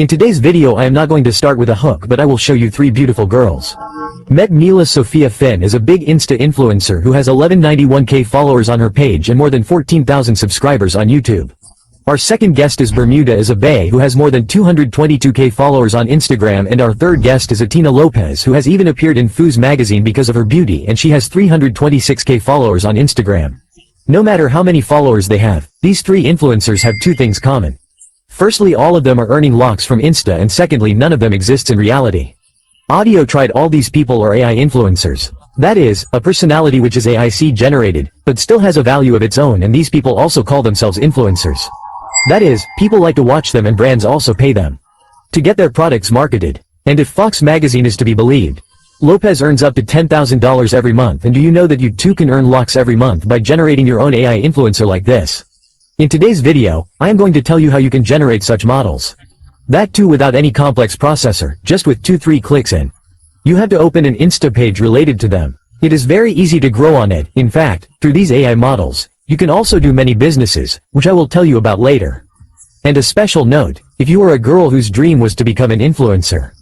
In today's video I am not going to start with a hook, but I will show you 3 beautiful girls. Met Mila Sophia Finn is a big Insta influencer who has 1191k followers on her page and more than 14,000 subscribers on YouTube. Our second guest is Bermuda is a bae who has more than 222k followers on Instagram, and our third guest is Atina Lopez who has even appeared in Foos magazine because of her beauty, and she has 326k followers on Instagram. No matter how many followers they have, these 3 influencers have 2 things common. Firstly, all of them are earning lakhs from Insta, and secondly, none of them exists in reality. Audio tried all these people are AI influencers. That is, a personality which is AIC generated, but still has a value of its own, and these people also call themselves influencers. That is, people like to watch them and brands also pay them to get their products marketed. And if Fox magazine is to be believed, Lopez earns up to $10,000 every month, and do you know that you too can earn lakhs every month by generating your own AI influencer like this? In today's video, I am going to tell you how you can generate such models. That too without any complex processor, just with 2-3 clicks in. You have to open an Insta page related to them. It is very easy to grow on it. In fact, through these AI models, you can also do many businesses, which I will tell you about later. And a special note, if you are a girl whose dream was to become an influencer,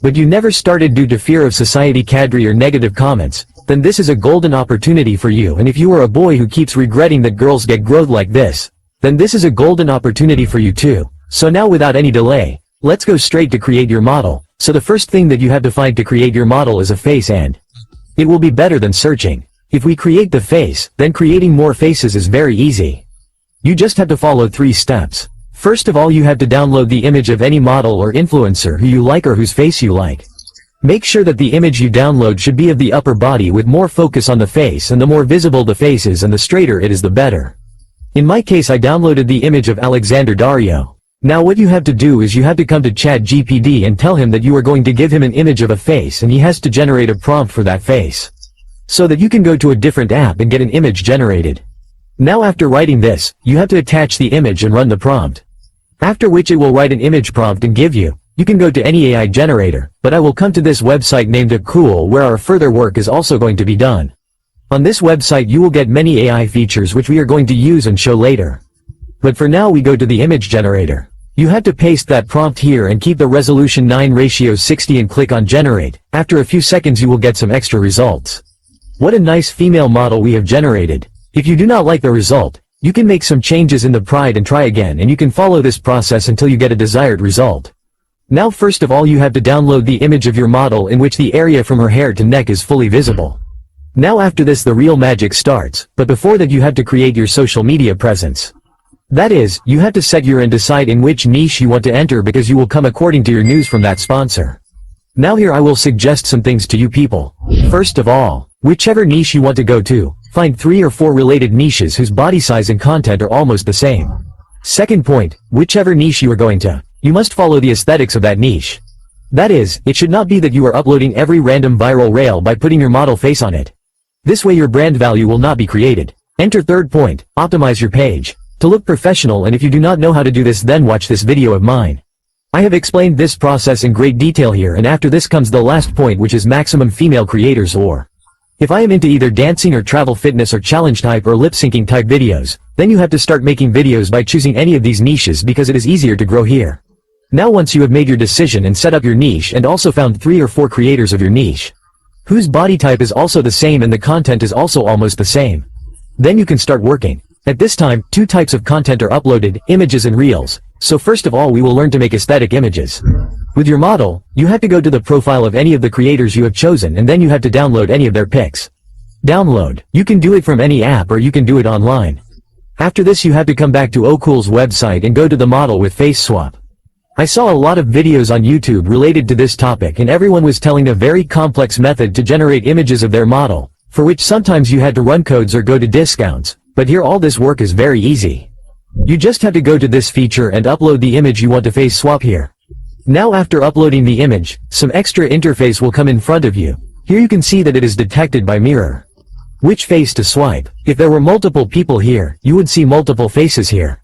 but you never started due to fear of society cadre or negative comments, then this is a golden opportunity for you. And if you are a boy who keeps regretting that girls get growth like this, then this is a golden opportunity for you too. So now without any delay, let's go straight to create your model. So the first thing that you have to find to create your model is a face, and it will be better than searching. If we create the face, then creating more faces is very easy. You just have to follow 3 steps. First of all, you have to download the image of any model or influencer who you like or whose face you like. Make sure that the image you download should be of the upper body with more focus on the face, and the more visible the face is and the straighter it is the better. In my case I downloaded the image of Alexander Dario. Now what you have to do is you have to come to ChatGPT and tell him that you are going to give him an image of a face, and he has to generate a prompt for that face. So that you can go to a different app and get an image generated. Now after writing this, you have to attach the image and run the prompt. After which it will write an image prompt and give you. You can go to any AI generator, but I will come to this website named Cool where our further work is also going to be done. On this website you will get many AI features which we are going to use and show later. But for now we go to the image generator. You have to paste that prompt here and keep the resolution 9:60 and click on generate. After a few seconds you will get some extra results. What a nice female model we have generated. If you do not like the result, you can make some changes in the pride and try again, and you can follow this process until you get a desired result. Now first of all you have to download the image of your model in which the area from her hair to neck is fully visible. Now after this the real magic starts, but before that you have to create your social media presence. That is, you have to set your and decide in which niche you want to enter, because you will come according to your news from that sponsor. Now here I will suggest some things to you people. First of all, whichever niche you want to go to, find 3 or 4 related niches whose body size and content are almost the same. Second point, whichever niche you are going to, you must follow the aesthetics of that niche. That is, it should not be that you are uploading every random viral reel by putting your model face on it. This way your brand value will not be created. Enter third point, optimize your page to look professional, and if you do not know how to do this then watch this video of mine. I have explained this process in great detail here, and after this comes the last point, which is maximum female creators, or if I am into either dancing or travel fitness or challenge type or lip syncing type videos, then you have to start making videos by choosing any of these niches because it is easier to grow here. Now once you have made your decision and set up your niche and also found 3 or 4 creators of your niche, whose body type is also the same and the content is also almost the same, then you can start working. At this time, 2 types of content are uploaded, images and reels. So first of all we will learn to make aesthetic images. With your model, you have to go to the profile of any of the creators you have chosen, and then you have to download any of their pics. Download. You can do it from any app or you can do it online. After this you have to come back to Ocool's website and go to the model with face swap. I saw a lot of videos on YouTube related to this topic, and everyone was telling a very complex method to generate images of their model, for which sometimes you had to run codes or go to discounts, but here all this work is very easy. You just have to go to this feature and upload the image you want to face swap here. Now after uploading the image, some extra interface will come in front of you. Here you can see that it is detected by mirror which face to swipe. If there were multiple people here, you would see multiple faces here.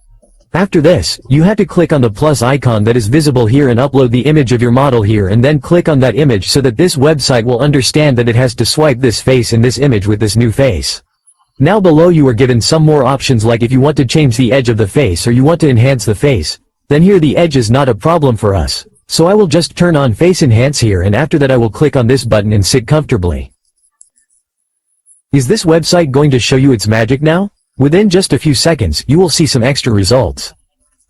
After this, you have to click on the plus icon that is visible here and upload the image of your model here, and then click on that image so that this website will understand that it has to swipe this face in this image with this new face. Now below you are given some more options, like if you want to change the edge of the face or you want to enhance the face, Then here the edge is not a problem for us. So I will just turn on face enhance here, and after that I will click on this button and sit comfortably. Is this website going to show you its magic now? Within just a few seconds, you will see some extra results.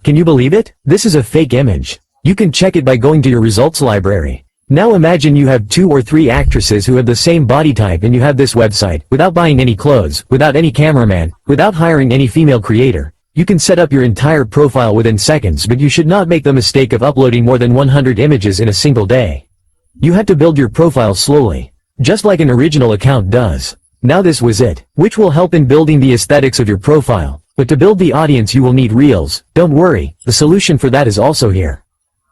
Can you believe it? This is a fake image. You can check it by going to your results library. Now imagine you have 2 or 3 actresses who have the same body type, and you have this website, without buying any clothes, without any cameraman, without hiring any female creator. You can set up your entire profile within seconds, but you should not make the mistake of uploading more than 100 images in a single day. You have to build your profile slowly, just like an original account does. Now this was it, which will help in building the aesthetics of your profile. But to build the audience you will need reels. Don't worry, the solution for that is also here.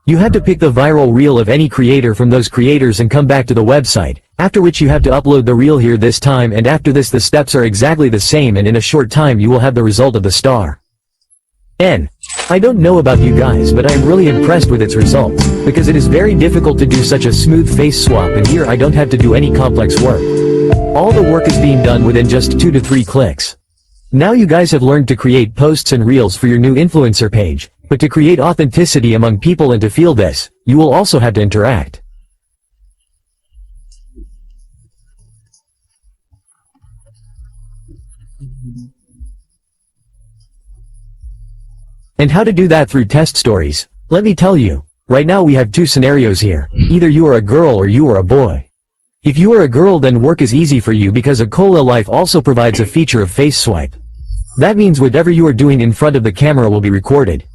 You have to pick the viral reel of any creator from those creators and come back to the website, after which you have to upload the reel here this time, and after this the steps are exactly the same, and in a short time you will have the result of the star. I don't know about you guys, but I am really impressed with its results, because it is very difficult to do such a smooth face swap, and here I don't have to do any complex work. All the work is being done within just 2 to 3 clicks. Now you guys have learned to create posts and reels for your new influencer page, but to create authenticity among people and to feel this, you will also have to interact. And how to do that through test stories? Let me tell you. Right now we have 2 scenarios here. Either you are a girl or you are a boy. If you are a girl, then work is easy for you because Akola Life also provides a feature of face swipe. That means whatever you are doing in front of the camera will be recorded.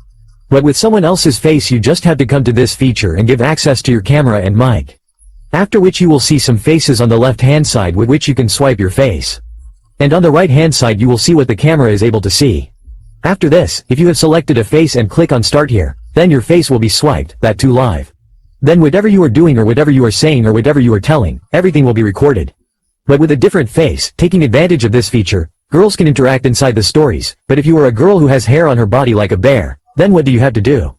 But with someone else's face you just have to come to this feature and give access to your camera and mic. After which you will see some faces on the left hand side with which you can swipe your face. And on the right hand side you will see what the camera is able to see. After this, if you have selected a face and click on start here, then your face will be swiped, that too live. Then whatever you are doing or whatever you are saying or whatever you are telling, everything will be recorded. But with a different face, taking advantage of this feature, girls can interact inside the stories, but if you are a girl who has hair on her body like a bear, then what do you have to do?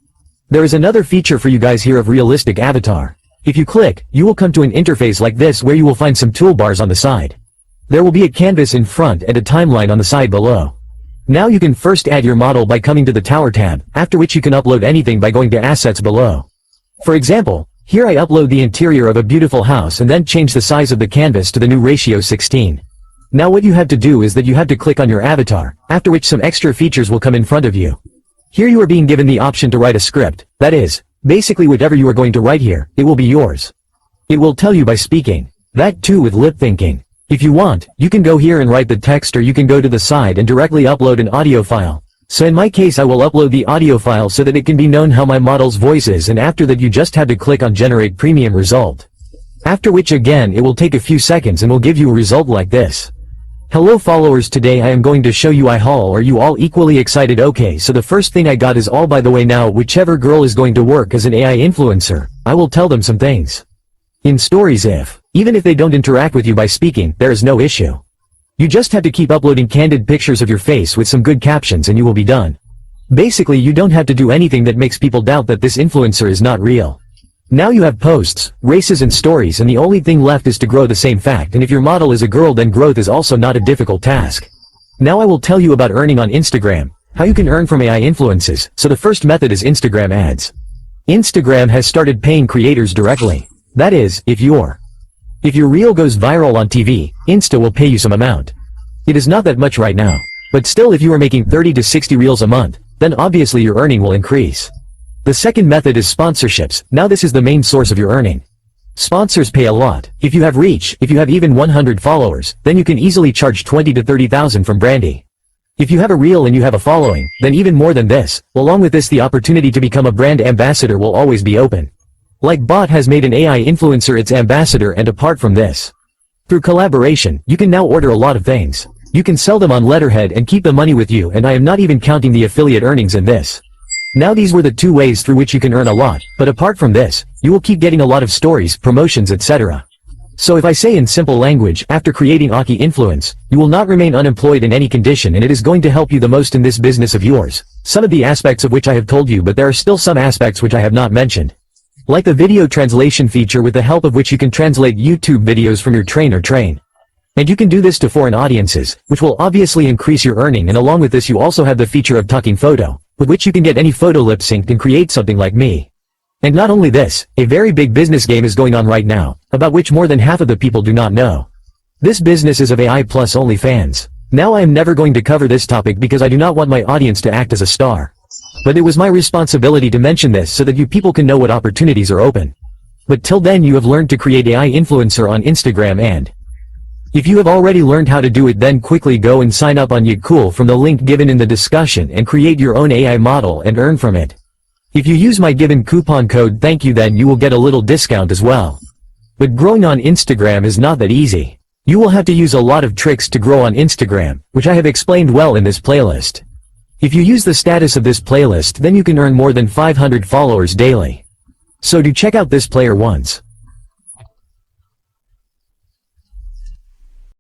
There is another feature for you guys here of realistic avatar. If you click, you will come to an interface like this where you will find some toolbars on the side. There will be a canvas in front and a timeline on the side below. Now you can first add your model by coming to the tower tab, after which you can upload anything by going to assets below. For example, here I upload the interior of a beautiful house and then change the size of the canvas to the new ratio 16. Now what you have to do is that you have to click on your avatar, after which some extra features will come in front of you. Here you are being given the option to write a script, that is, basically whatever you are going to write here, it will be yours. It will tell you by speaking. That too with lip thinking. If you want, you can go here and write the text, or you can go to the side and directly upload an audio file. So in my case I will upload the audio file so that it can be known how my model's voice is, and after that you just have to click on generate premium result. After which again it will take a few seconds and will give you a result like this. Hello followers, today I am going to show you I haul. Are you all equally excited? Okay, so the first thing I got is all by the way. Now whichever girl is going to work as an AI influencer, I will tell them some things. In stories, even if they don't interact with you by speaking, there is no issue. You just have to keep uploading candid pictures of your face with some good captions and you will be done. Basically you don't have to do anything that makes people doubt that this influencer is not real. Now you have posts, races and stories, and the only thing left is to grow the same fact, and if your model is a girl then growth is also not a difficult task. Now I will tell you about earning on Instagram, how you can earn from AI influences. So the first method is Instagram ads. Instagram has started paying creators directly. That is, if your reel goes viral on TV, Insta will pay you some amount. It is not that much right now, but still if you are making 30 to 60 reels a month, then obviously your earning will increase. The second method is sponsorships. Now this is the main source of your earning. Sponsors pay a lot. If you have reach, if you have even 100 followers, then you can easily charge 20 to 30,000 from Brandy. If you have a reel and you have a following, then even more than this. Along with this, the opportunity to become a brand ambassador will always be open. Like Bot has made an AI influencer its ambassador, and apart from this, through collaboration, you can now order a lot of things. You can sell them on letterhead and keep the money with you, and I am not even counting the affiliate earnings in this. Now these were the 2 ways through which you can earn a lot, but apart from this, you will keep getting a lot of stories, promotions, etc. So if I say in simple language, after creating Aki influence, you will not remain unemployed in any condition, and it is going to help you the most in this business of yours. Some of the aspects of which I have told you, but there are still some aspects which I have not mentioned. Like the video translation feature, with the help of which you can translate YouTube videos from your train. And you can do this to foreign audiences, which will obviously increase your earning, and along with this you also have the feature of talking photo, with which you can get any photo lip synced and create something like me. And not only this, a very big business game is going on right now, about which more than half of the people do not know. This business is of AI plus OnlyFans. Now I am never going to cover this topic because I do not want my audience to act as a star. But it was my responsibility to mention this so that you people can know what opportunities are open. But till then you have learned to create AI influencer on Instagram, and if you have already learned how to do it, then quickly go and sign up on Yacool from the link given in the discussion and create your own AI model and earn from it. If you use my given coupon code thank you, then you will get a little discount as well. But growing on Instagram is not that easy. You will have to use a lot of tricks to grow on Instagram, which I have explained well in this playlist. If you use the status of this playlist, then you can earn more than 500 followers daily. So do check out this player once.